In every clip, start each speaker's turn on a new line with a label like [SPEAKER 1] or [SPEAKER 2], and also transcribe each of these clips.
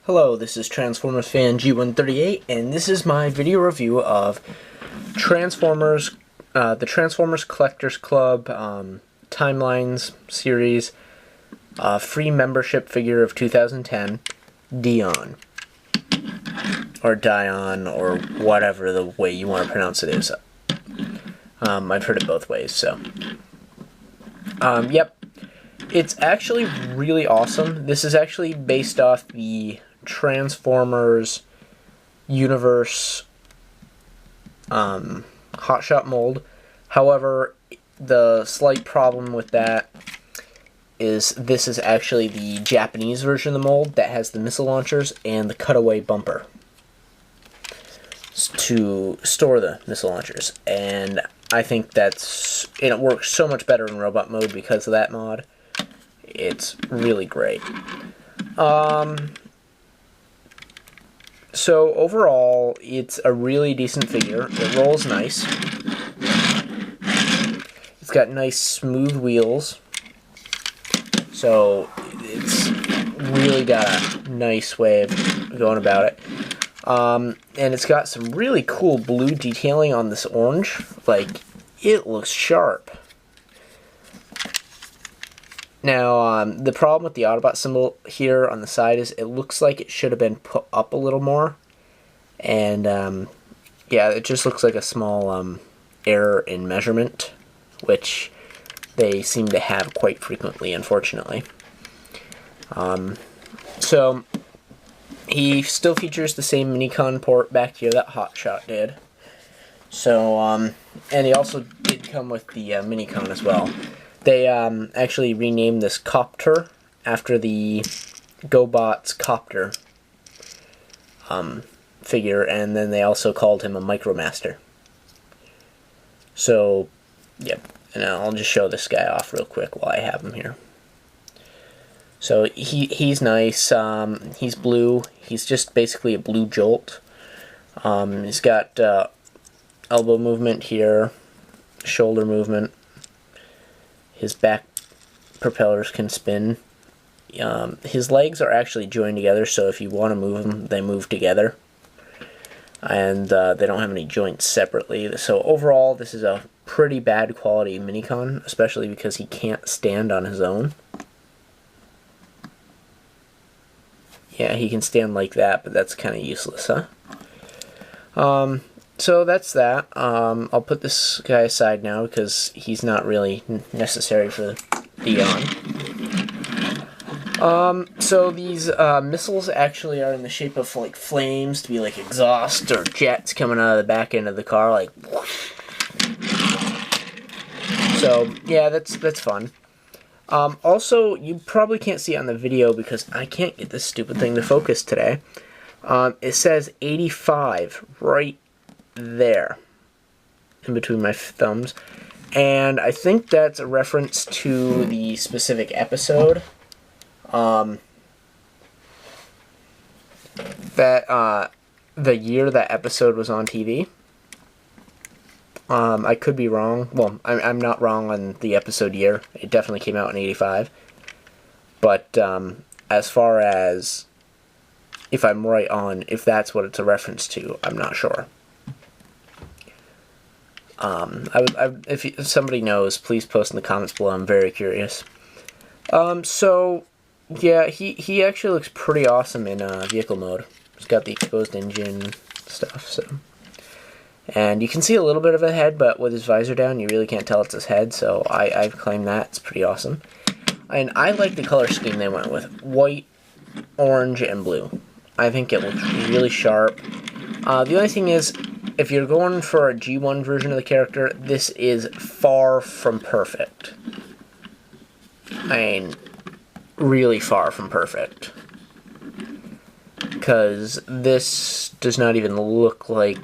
[SPEAKER 1] Hello, this is Transformers fan G138, and this is my video review of Transformers, the Transformers Collectors Club Timelines series, free membership figure of 2010, Dion. Or Dion, or whatever the way you want to pronounce it is. I've heard it both ways, so. Yep. It's actually really awesome. This is actually based off the Transformers universe hotshot mold. However, the slight problem with that is this is actually the Japanese version of the mold that has the missile launchers and the cutaway bumper to store the missile launchers, and I think it works so much better in robot mode because of that mod. It's really great. So overall, it's a really decent figure. It rolls nice. It's got nice smooth wheels. So it's really got a nice way of going about it. And it's got some really cool blue detailing on this orange. Like, it looks sharp. Now, the problem with the Autobot symbol here on the side is it looks like it should have been put up a little more. And, yeah, it just looks like a small error in measurement, which they seem to have quite frequently, unfortunately. So, he still features the same Minicon port back here that Hotshot did. So, and he also did come with the Minicon as well. They actually renamed this Copter after the GoBots Copter figure, and then they also called him a Micromaster. So, yep, and I'll just show this guy off real quick while I have him here. So he's nice. He's blue. He's just basically a blue jolt. He's got elbow movement here, shoulder movement. His back propellers can spin. His legs are actually joined together, so if you want to move them, they move together. And they don't have any joints separately. So overall, this is a pretty bad quality Minicon, especially because he can't stand on his own. Yeah, he can stand like that, but that's kind of useless, huh? So that's that. I'll put this guy aside now because he's not really necessary for Dion. So these missiles actually are in the shape of like flames, to be like exhaust or jets coming out of the back end of the car, like whoosh. So yeah, that's fun. Also, you probably can't see it on the video because I can't get this stupid thing to focus today. It says 85 right there in between my thumbs, and I think that's a reference to the specific episode that the year that episode was on TV. I could be wrong. Well, I'm not wrong on the episode year. It definitely came out in 85. But as far as if I'm right on if that's what it's a reference to, I'm not sure. If somebody knows, please post in the comments below. I'm very curious. So yeah, he actually looks pretty awesome in vehicle mode. He's got the exposed engine stuff, so. And you can see a little bit of a head, but with his visor down, you really can't tell it's his head, so I've claimed that. It's pretty awesome. And I like the color scheme they went with. White, orange, and blue. I think it looks really sharp. The only thing is, if you're going for a G1 version of the character, this is far from perfect. I mean, really far from perfect. Because this does not even look like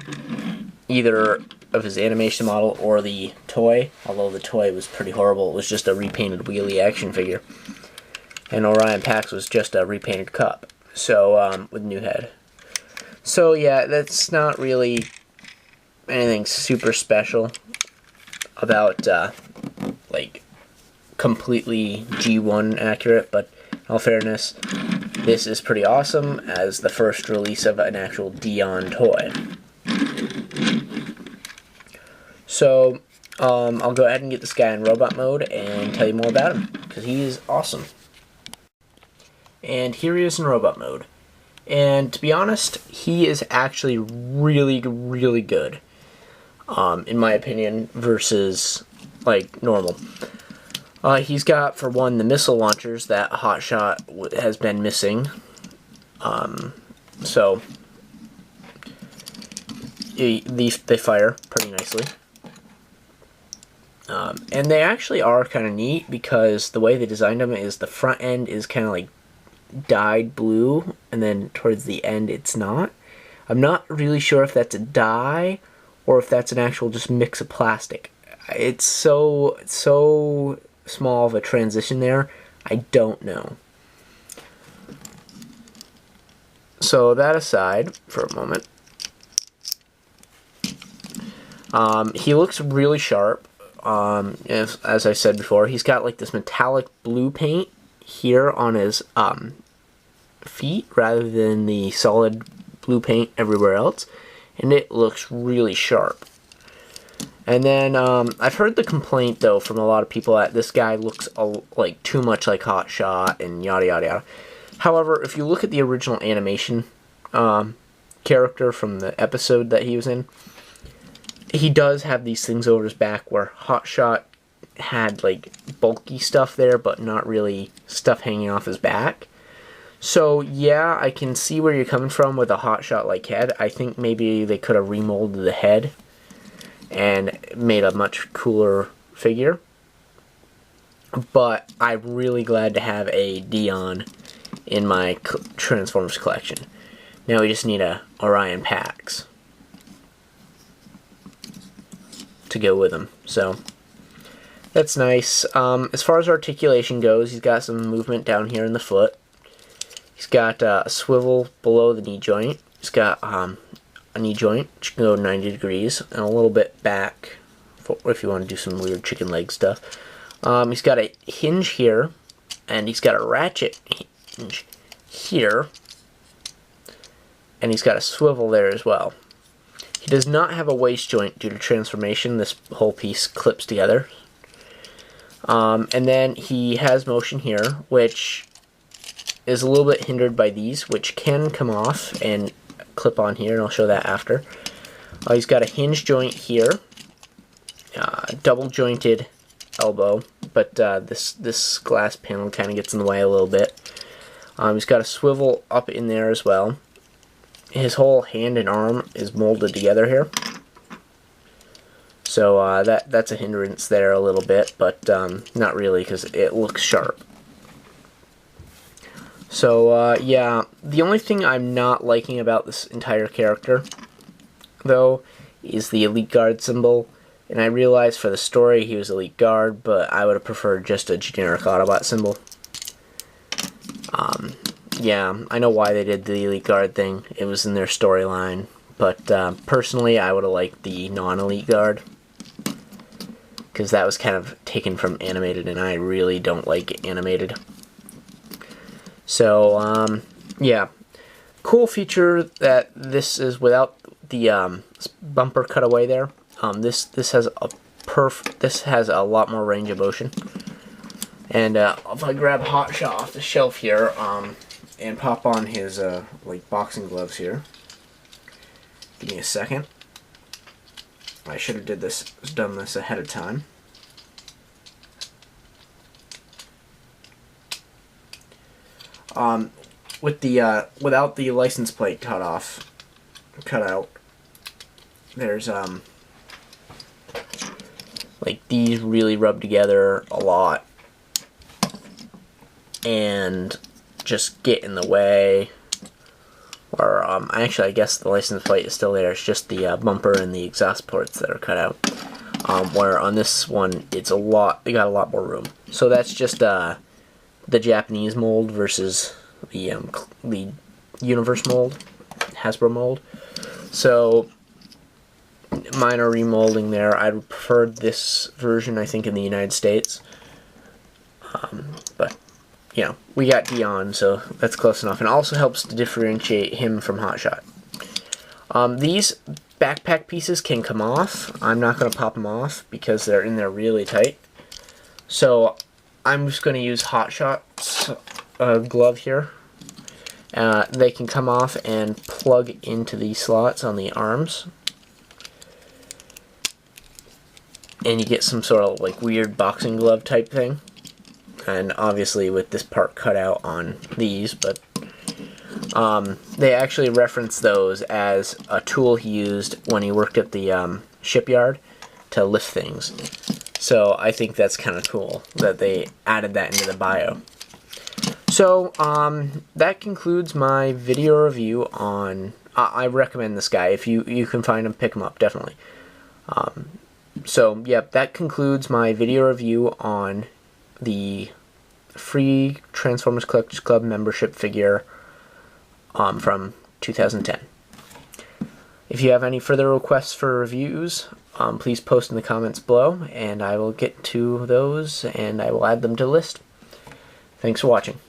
[SPEAKER 1] either of his animation model or the toy, although the toy was pretty horrible. It was just a repainted wheelie action figure. And Orion Pax was just a repainted cup, so with new head. So yeah, that's not really anything super special about like completely G1 accurate, but in all fairness, this is pretty awesome as the first release of an actual Dion toy. So, I'll go ahead and get this guy in robot mode and tell you more about him, because he is awesome. And here he is in robot mode. And to be honest, he is actually really, really good, in my opinion, versus, like, normal. He's got, for one, the missile launchers that Hotshot has been missing. So, they fire pretty nicely. And they actually are kind of neat because the way they designed them is the front end is kind of like dyed blue, and then towards the end it's not. I'm not really sure if that's a dye or if that's an actual just mix of plastic. It's so small of a transition there, I don't know. So that aside for a moment, he looks really sharp. As I said before, he's got like this metallic blue paint here on his feet rather than the solid blue paint everywhere else, and it looks really sharp. And then I've heard the complaint though from a lot of people that this guy looks like too much like Hotshot and yada yada yada. However, if you look at the original animation character from the episode that he was in, he does have these things over his back where Hotshot had like bulky stuff there, but not really stuff hanging off his back. So yeah, I can see where you're coming from with a Hotshot-like head. I think maybe they could have remolded the head and made a much cooler figure. But I'm really glad to have a Dion in my Transformers collection. Now we just need a Orion Pax to go with him. So that's nice. As far as articulation goes, he's got some movement down here in the foot. He's got a swivel below the knee joint. He's got a knee joint which can go 90 degrees and a little bit back if you want to do some weird chicken leg stuff. He's got a hinge here, and he's got a ratchet hinge here, and he's got a swivel there as well. He does not have a waist joint due to transformation. This whole piece clips together. And then he has motion here, which is a little bit hindered by these, which can come off and clip on here, and I'll show that after. He's got a hinge joint here, double jointed elbow, but this glass panel kind of gets in the way a little bit. He's got a swivel up in there as well. His whole hand and arm is molded together here, so that's a hindrance there a little bit, but not really because it looks sharp. So yeah, the only thing I'm not liking about this entire character, though, is the Elite Guard symbol. And I realize for the story he was Elite Guard, but I would have preferred just a generic Autobot symbol. Yeah, I know why they did the Elite Guard thing. It was in their storyline. But personally, I would have liked the non-Elite Guard, because that was kind of taken from animated, and I really don't like animated. So, yeah. Cool feature that this is without the bumper cutaway there. This has a lot more range of motion. And if I grab Hotshot off the shelf here, and pop on his like boxing gloves here. Give me a second. I should have done this ahead of time. With the without the license plate cut out, there's like these really rub together a lot and just get in the way. Or actually, I guess the license plate is still there. It's just the bumper and the exhaust ports that are cut out. Where on this one, it's they got a lot more room. So that's just the Japanese mold versus the Universe mold, Hasbro mold. So minor remolding there. I preferred this version, I think, in the United States. But you know, we got Dion, so that's close enough. And also helps to differentiate him from Hotshot. These backpack pieces can come off. I'm not going to pop them off because they're in there really tight. So I'm just going to use Hotshot's glove here. They can come off and plug into these slots on the arms. And you get some sort of like weird boxing glove type thing. And obviously with this part cut out on these, but they actually reference those as a tool he used when he worked at the shipyard to lift things. So I think that's kind of cool that they added that into the bio. So that concludes my video review on. I recommend this guy. If you can find him, pick him up, definitely. So yep, that concludes my video review on the free Transformers Collectors Club membership figure from 2010. If you have any further requests for reviews, please post in the comments below, and I will get to those and I will add them to the list. Thanks for watching.